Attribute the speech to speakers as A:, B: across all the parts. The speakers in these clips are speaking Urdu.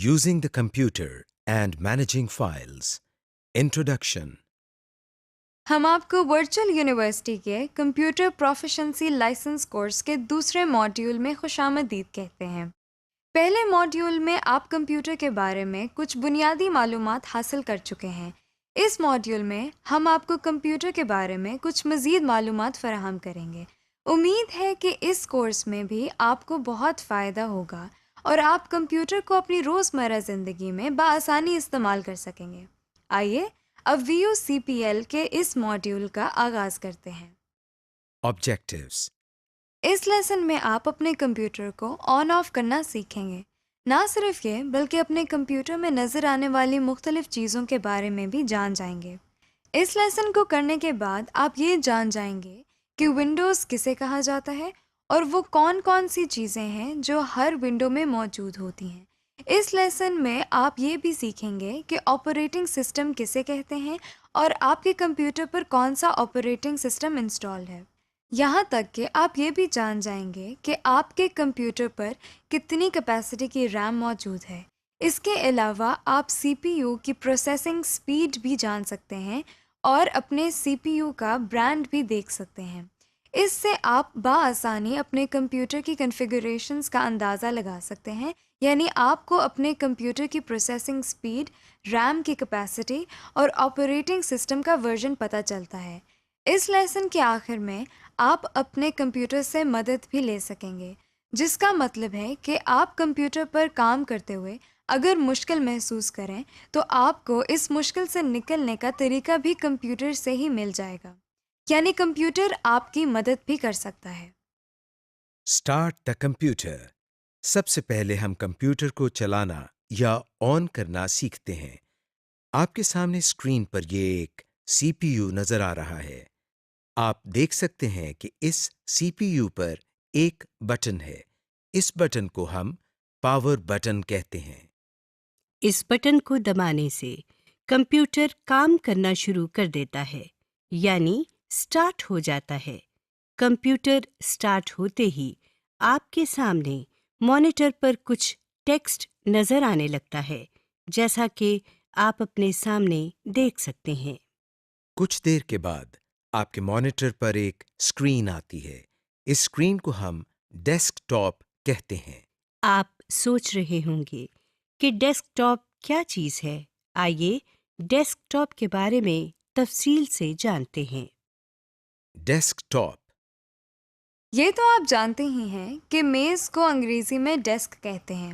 A: Using the computer and managing files. Introduction.
B: ہم آپ کو ورچوئل یونیورسٹی کے کمپیوٹر پروفیشنسی لائسنس کورس کے دوسرے ماڈیول میں خوش آمدید کہتے ہیں۔ پہلے ماڈیول میں آپ کمپیوٹر کے بارے میں کچھ بنیادی معلومات حاصل کر چکے ہیں۔ اس ماڈیول میں ہم آپ کو کمپیوٹر کے بارے میں کچھ مزید معلومات فراہم کریں گے۔ امید ہے کہ اس کورس میں بھی آپ کو بہت فائدہ ہوگا اور آپ کمپیوٹر کو اپنی روزمرہ زندگی میں بآسانی استعمال کر سکیں گے۔ آئیے اب VUCPL کے اس ماڈیول کا آغاز کرتے ہیں۔
A: Objectives.
B: اس لیسن میں آپ اپنے کمپیوٹر کو آن آف کرنا سیکھیں گے۔ نہ صرف یہ بلکہ اپنے کمپیوٹر میں نظر آنے والی مختلف چیزوں کے بارے میں بھی جان جائیں گے۔ اس لیسن کو کرنے کے بعد آپ یہ جان جائیں گے کہ ونڈوز کسے کہا جاتا ہے اور وہ کون کون سی چیزیں ہیں جو ہر ونڈو میں موجود ہوتی ہیں۔ اس لیسن میں آپ یہ بھی سیکھیں گے کہ آپریٹنگ سسٹم کسے کہتے ہیں اور آپ کے کمپیوٹر پر کون سا آپریٹنگ سسٹم انسٹال ہے۔ یہاں تک کہ آپ یہ بھی جان جائیں گے کہ آپ کے کمپیوٹر پر کتنی کیپیسٹی کی ریم موجود ہے۔ اس کے علاوہ آپ CPU کی پروسیسنگ سپیڈ بھی جان سکتے ہیں اور اپنے CPU کا برانڈ بھی دیکھ سکتے ہیں۔ اس سے آپ بآسانی اپنے کمپیوٹر کی کنفیگریشنز کا اندازہ لگا سکتے ہیں، یعنی آپ کو اپنے کمپیوٹر کی پروسیسنگ سپیڈ، ریم کی کیپیسٹی اور آپریٹنگ سسٹم کا ورژن پتہ چلتا ہے۔ اس لیسن کے آخر میں آپ اپنے کمپیوٹر سے مدد بھی لے سکیں گے، جس کا مطلب ہے کہ آپ کمپیوٹر پر کام کرتے ہوئے اگر مشکل محسوس کریں تو آپ کو اس مشکل سے نکلنے کا طریقہ بھی کمپیوٹر سے ہی مل جائے گا، یعنی کمپیوٹر آپ کی مدد بھی کر سکتا ہے۔
A: Start the computer. سب سے پہلے ہم کمپیوٹر کو چلانا یا آن کرنا سیکھتے ہیں۔ آپ کے سامنے اسکرین پر یہ ایک CPU نظر آ رہا ہے۔ آپ دیکھ سکتے ہیں کہ اس CPU پر ایک بٹن ہے۔ اس بٹن کو ہم پاور بٹن کہتے ہیں۔
C: اس بٹن کو دبانے سے کمپیوٹر کام کرنا شروع کر دیتا ہے، یعنی سٹارٹ ہو جاتا ہے۔ کمپیوٹر سٹارٹ ہوتے ہی آپ کے سامنے مانیٹر پر کچھ ٹیکسٹ نظر آنے لگتا ہے، جیسا کہ آپ اپنے سامنے دیکھ سکتے ہیں۔
A: کچھ دیر کے بعد آپ کے مانیٹر پر ایک اسکرین آتی ہے۔ اس اسکرین کو ہم ڈیسک ٹاپ کہتے ہیں۔
C: آپ سوچ رہے ہوں گے کہ ڈیسک ٹاپ کیا چیز ہے؟ آئیے ڈیسک ٹاپ کے بارے میں تفصیل سے جانتے ہیں۔
A: ڈیسک ٹاپ
B: یہ تو آپ جانتے ہی ہیں کہ میز کو انگریزی میں ڈیسک کہتے ہیں۔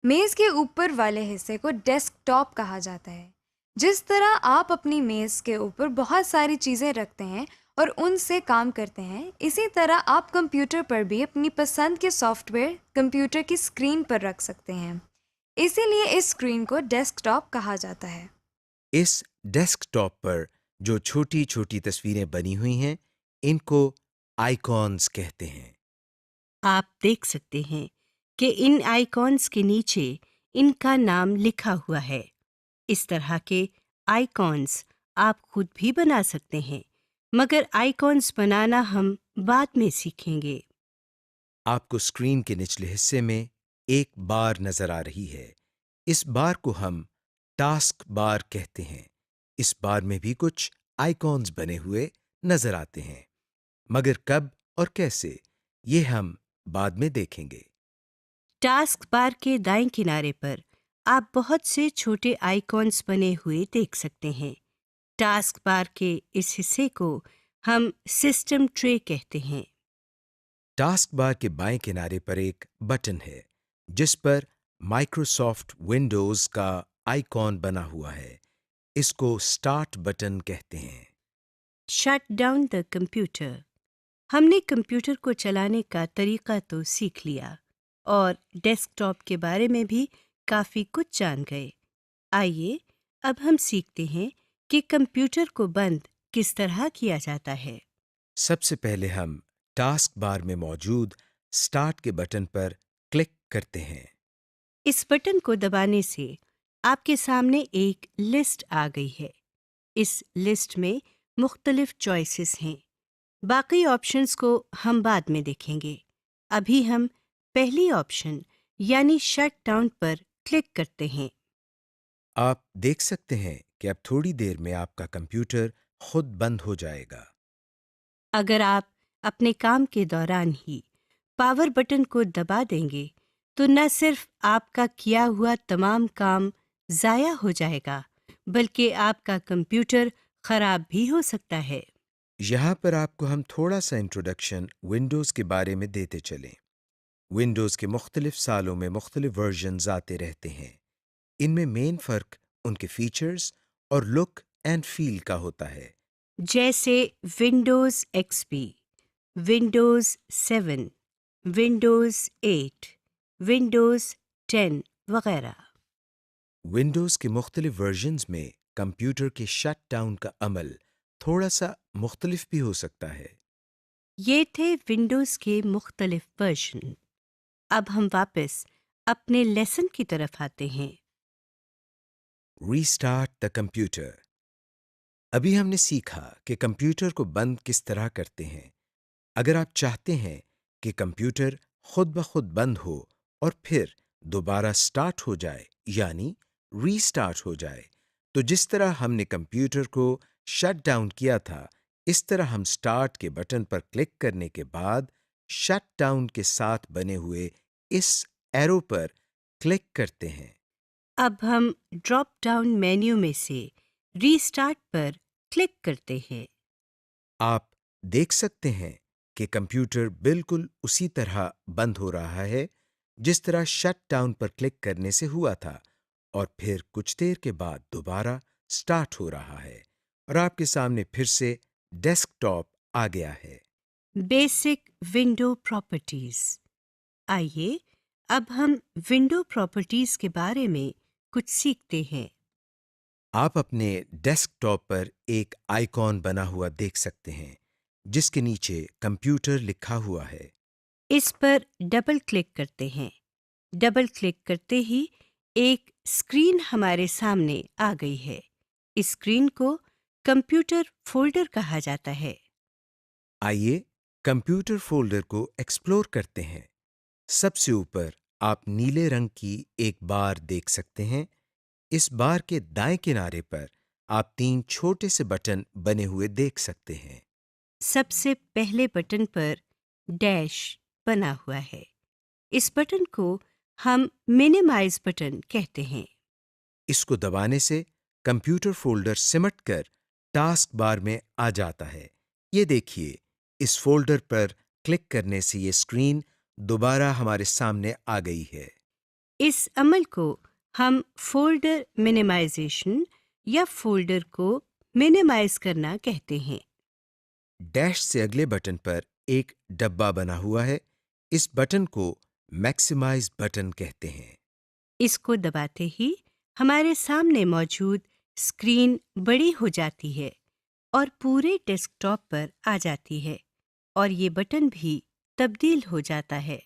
B: میز کے اوپر والے حصے کو ڈیسک ٹاپ کہا جاتا ہے۔ جس طرح آپ اپنی میز کے اوپر بہت ساری چیزیں رکھتے ہیں اور ان سے کام کرتے ہیں، اسی طرح آپ کمپیوٹر پر بھی اپنی پسند کے سافٹ ویئر کمپیوٹر کی اسکرین پر رکھ سکتے ہیں۔ اسی لیے اس اسکرین کو ڈیسک ٹاپ کہا جاتا ہے۔
A: اس ڈیسک ٹاپ پر جو چھوٹی چھوٹی تصویریں بنی ہوئی ہیں، ان کو آئیکونز کہتے ہیں۔
C: آپ دیکھ سکتے ہیں کہ ان آئیکونز کے نیچے ان کا نام لکھا ہوا ہے۔ اس طرح کے آئیکونز آپ خود بھی بنا سکتے ہیں، مگر آئیکونز بنانا ہم بعد میں سیکھیں گے۔
A: آپ کو اسکرین کے نچلے حصے میں ایک بار نظر آ رہی ہے۔ اس بار کو ہم ٹاسک بار کہتے ہیں۔ اس بار میں بھی کچھ آئیکونز بنے ہوئے نظر آتے ہیں، مگر کب اور کیسے یہ ہم بعد میں دیکھیں گے۔
C: ٹاسک بار کے دائیں کنارے پر آپ بہت سے چھوٹے آئیکونز بنے ہوئے دیکھ سکتے ہیں۔ ٹاسک بار کے اس حصے کو ہم سسٹم ٹرے کہتے ہیں۔
A: ٹاسک بار کے بائیں کنارے پر ایک بٹن ہے جس پر مائکروسافٹ ونڈوز کا آئیکن بنا ہوا ہے۔ اس کو اسٹارٹ بٹن کہتے ہیں۔
C: Shut down the computer. ہم نے کمپیوٹر کو چلانے کا طریقہ تو سیکھ لیا اور ڈیسک ٹاپ کے بارے میں بھی کافی کچھ جان گئے۔ آئیے اب ہم سیکھتے ہیں کہ کمپیوٹر کو بند کس طرح کیا جاتا ہے۔
A: سب سے پہلے ہم ٹاسک بار میں موجود اسٹارٹ کے بٹن پر کلک کرتے ہیں۔
C: اس بٹن کو دبانے سے آپ کے سامنے ایک لسٹ آ گئی ہے۔ اس لسٹ میں مختلف چوائسز ہیں۔ باقی آپشنز کو ہم بعد میں دیکھیں گے۔ ابھی ہم پہلی آپشن یعنی شٹ ڈاؤن پر کلک کرتے ہیں۔
A: آپ دیکھ سکتے ہیں کہ اب تھوڑی دیر میں آپ کا کمپیوٹر خود بند ہو جائے گا۔
C: اگر آپ اپنے کام کے دوران ہی پاور بٹن کو دبا دیں گے تو نہ صرف آپ کا کیا ہوا تمام کام ضائع ہو جائے گا بلکہ آپ کا کمپیوٹر خراب بھی ہو سکتا ہے۔
A: یہاں پر آپ کو ہم تھوڑا سا انٹروڈکشن ونڈوز کے بارے میں دیتے چلیں۔ ونڈوز کے مختلف سالوں میں مختلف ورژنز آتے رہتے ہیں۔ ان میں مین فرق ان کے فیچرز اور لک اینڈ فیل کا ہوتا ہے۔
C: جیسے ونڈوز ایکس پی، ونڈوز 7، ونڈوز 8، ونڈوز 10 وغیرہ۔
A: ونڈوز کے مختلف ورژنز میں کمپیوٹر کے شٹ ڈاؤن کا عمل تھوڑا سا مختلف بھی ہو سکتا ہے۔
C: یہ تھے ونڈوز کے مختلف ورژن۔ اب ہم واپس اپنے لیسن کی طرف آتے ہیں۔
A: Restart the computer. ابھی ہم نے سیکھا کہ کمپیوٹر کو بند کس طرح کرتے ہیں۔ اگر آپ چاہتے ہیں کہ کمپیوٹر خود بخود بند ہو اور پھر دوبارہ سٹارٹ ہو جائے یعنی ریسٹارٹ ہو جائے تو جس طرح ہم نے کمپیوٹر کو شٹ ڈاؤن کیا تھا اس طرح ہم سٹارٹ کے بٹن پر کلک کرنے کے بعد شٹ ڈاؤن کے ساتھ بنے ہوئے اس ایرو پر کلک کرتے ہیں۔
C: اب ہم ڈراپ ڈاؤن مینیو میں سے ریسٹارٹ پر کلک کرتے ہیں۔
A: آپ دیکھ سکتے ہیں کہ کمپیوٹر بالکل اسی طرح بند ہو رہا ہے جس طرح شٹ ڈاؤن پر کلک کرنے سے ہوا تھا اور پھر کچھ دیر کے بعد دوبارہ سٹارٹ ہو رہا ہے اور آپ کے سامنے پھر سے ڈیسک ٹاپ آ گیا ہے۔
C: Basic window properties. آئیے اب ہم ونڈو پراپرٹیز کے بارے میں کچھ سیکھتے ہیں۔
A: آپ اپنے ڈیسک ٹاپ پر ایک آئیکن بنا ہوا دیکھ سکتے ہیں جس کے نیچے کمپیوٹر لکھا ہوا ہے۔
C: اس پر ڈبل کلک کرتے ہیں۔ ڈبل کلک کرتے ہی ایک اسکرین ہمارے سامنے آ گئی ہے۔ اس اسکرین کو کمپیوٹر فولڈر کہا جاتا ہے۔
A: آئیے کمپیوٹر فولڈر کو ایکسپلور کرتے ہیں۔ سب سے اوپر آپ نیلے رنگ کی ایک بار دیکھ سکتے ہیں۔ اس بار کے دائیں کنارے پر آپ 3 چھوٹے سے بٹن بنے ہوئے دیکھ سکتے ہیں۔
C: سب سے پہلے بٹن پر ڈیش بنا ہوا ہے۔ اس بٹن کو ہم مینیمائز بٹن کہتے ہیں۔
A: اس کو دبانے سے کمپیوٹر فولڈر سمٹ کر ٹاسک بار میں آ جاتا ہے۔ یہ دیکھیے اس فولڈر پر کلک کرنے سے یہ اسکرین دوبارہ ہمارے سامنے آ گئی ہے۔
C: اس عمل کو ہم فولڈر مینیمائزیشن یا فولڈر کو مینیمائز کرنا کہتے ہیں۔
A: ڈیش سے اگلے بٹن پر ایک ڈبہ بنا ہوا ہے۔ اس بٹن کو میکسیمائز بٹن کہتے ہیں۔
C: اس کو دباتے ہی ہمارے سامنے موجود اسکرین بڑی ہو جاتی ہے اور پورے ڈیسک ٹاپ پر آ جاتی ہے اور یہ بٹن بھی تبدیل ہو جاتا ہے۔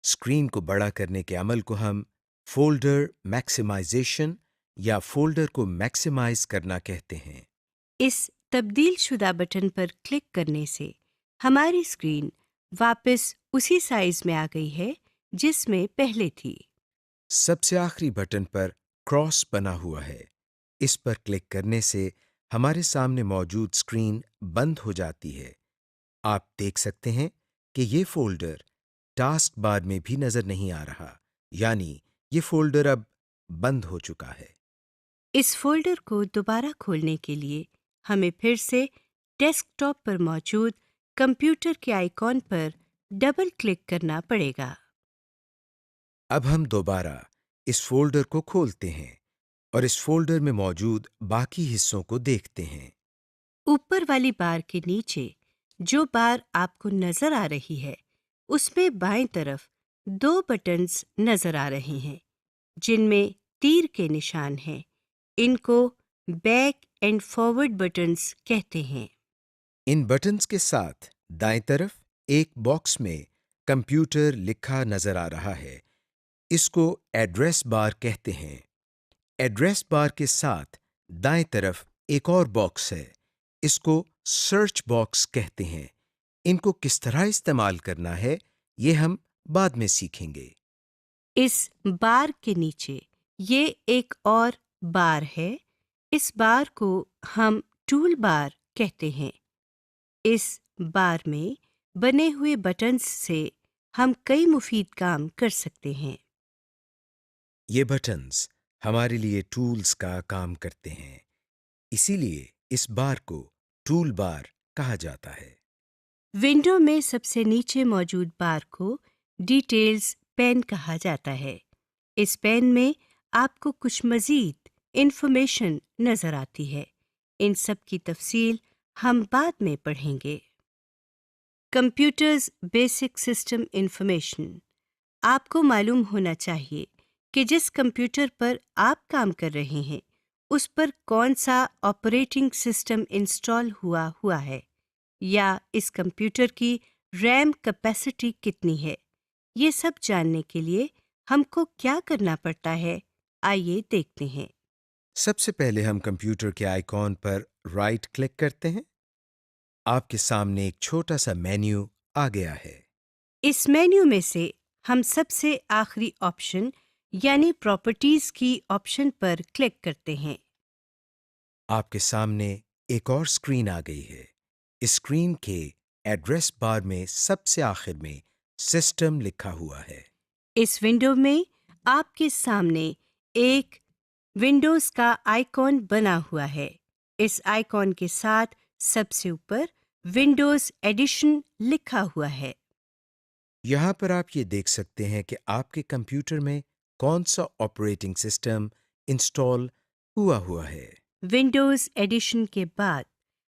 A: اسکرین کو بڑا کرنے کے عمل کو ہم فولڈر میکسیمائزیشن یا فولڈر کو میکسیمائز کرنا کہتے ہیں۔
C: اس تبدیل شدہ بٹن پر کلک کرنے سے ہماری اسکرین واپس اسی سائز میں آ گئی ہے جس میں پہلے تھی۔
A: سب سے آخری بٹن پر کراس بنا ہوا ہے۔ اس پر کلک کرنے سے ہمارے سامنے موجود اسکرین بند ہو جاتی ہے۔ آپ دیکھ سکتے ہیں کہ یہ فولڈر ٹاسک بار میں بھی نظر نہیں آ رہا، یعنی یہ فولڈر اب بند ہو چکا ہے۔
C: اس فولڈر کو دوبارہ کھولنے کے لیے ہمیں پھر سے ڈیسک ٹاپ پر موجود کمپیوٹر کے آئیکن پر ڈبل کلک کرنا پڑے گا۔
A: اب ہم دوبارہ اس فولڈر کو کھولتے ہیں اور اس فولڈر میں موجود باقی حصوں کو دیکھتے ہیں۔
C: اوپر والی بار کے نیچے جو بار آپ کو نظر آ رہی ہے اس میں بائیں طرف 2 بٹنز نظر آ رہے ہیں جن میں تیر کے نشان ہیں۔ ان کو بیک اینڈ فارورڈ بٹنز کہتے ہیں۔
A: ان بٹنز کے ساتھ دائیں طرف ایک باکس میں کمپیوٹر لکھا نظر آ رہا ہے۔ اس کو ایڈریس بار کہتے ہیں۔ ایڈریس بار کے ساتھ دائیں طرف ایک اور باکس ہے۔ اس کو سرچ باکس کہتے ہیں۔ ان کو کس طرح استعمال کرنا ہے یہ ہم بعد میں سیکھیں گے۔
C: اس بار کے نیچے یہ ایک اور بار ہے. اس بار کو ہم ٹول بار کہتے ہیں. اس بار میں بنے ہوئے بٹنز سے ہم کئی مفید کام کر سکتے ہیں.
A: یہ بٹنز ہمارے لیے ٹولز کا کام کرتے ہیں، اسی لیے اس بار کو ٹول بار کہا جاتا ہے.
C: ونڈو میں سب سے نیچے موجود بار کو ڈیٹیلز پین کہا جاتا ہے. اس پین میں آپ کو کچھ مزید انفارمیشن نظر آتی ہے. ان سب کی تفصیل ہم بعد میں پڑھیں گے. Computers basic system information. آپ کو معلوم ہونا چاہیے کہ جس کمپیوٹر پر آپ کام کر رہے ہیں اس پر کون سا آپریٹنگ سسٹم انسٹال ہوا ہے، یا اس کمپیوٹر کی ریم کیپیسٹی کتنی ہے. یہ سب جاننے کے لیے ہم کو کیا کرنا پڑتا ہے، آئیے دیکھتے ہیں.
A: سب سے پہلے ہم کمپیوٹر کے آئیکن پر رائٹ کلک کرتے ہیں. آپ کے سامنے ایک چھوٹا سا مینیو آ گیا ہے.
C: اس مینیو میں سے ہم سب سے آخری آپشن یعنی پراپرٹیز کی آپشن پر کلک کرتے ہیں.
A: آپ کے سامنے ایک اور اسکرین آ گئی ہے. اس اسکرین کے ایڈریس بار میں سب سے آخر میں سسٹم لکھا ہوا ہے.
C: اس ونڈو میں آپ کے سامنے ایک ونڈوز کا آئیکن بنا ہوا ہے. اس آئیکن کے ساتھ سب سے اوپر ونڈوز ایڈیشن لکھا ہوا ہے.
A: یہاں پر آپ یہ دیکھ سکتے ہیں کہ آپ کے کمپیوٹر میں کون سا آپریٹنگ سسٹم انسٹال ہوا ہے.
C: ونڈوز ایڈیشن کے بعد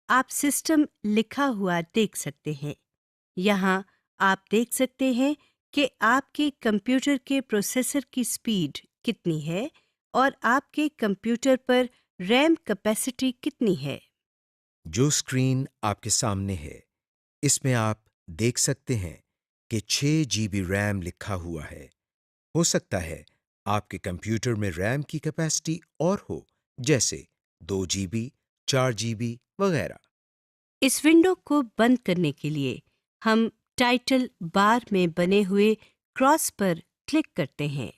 C: آپ سسٹم لکھا ہوا دیکھ سکتے ہیں. یہاں آپ دیکھ سکتے ہیں کہ آپ کے کمپیوٹر کے پروسیسر کی سپیڈ کتنی ہے اور آپ کے کمپیوٹر پر ریم کیپیسٹی کتنی ہے.
A: جو اسکرین آپ کے سامنے ہے اس میں آپ دیکھ سکتے ہیں کہ 6 GB ریم لکھا ہوا ہے. ہو سکتا ہے آپ کے کمپیوٹر میں ریم کی کیپیسٹی اور ہو، جیسے 2 GB، 4 GB وغیرہ.
C: اس ونڈو کو بند کرنے کے لیے ہم ٹائٹل بار میں بنے ہوئے کراس پر کلک کرتے ہیں.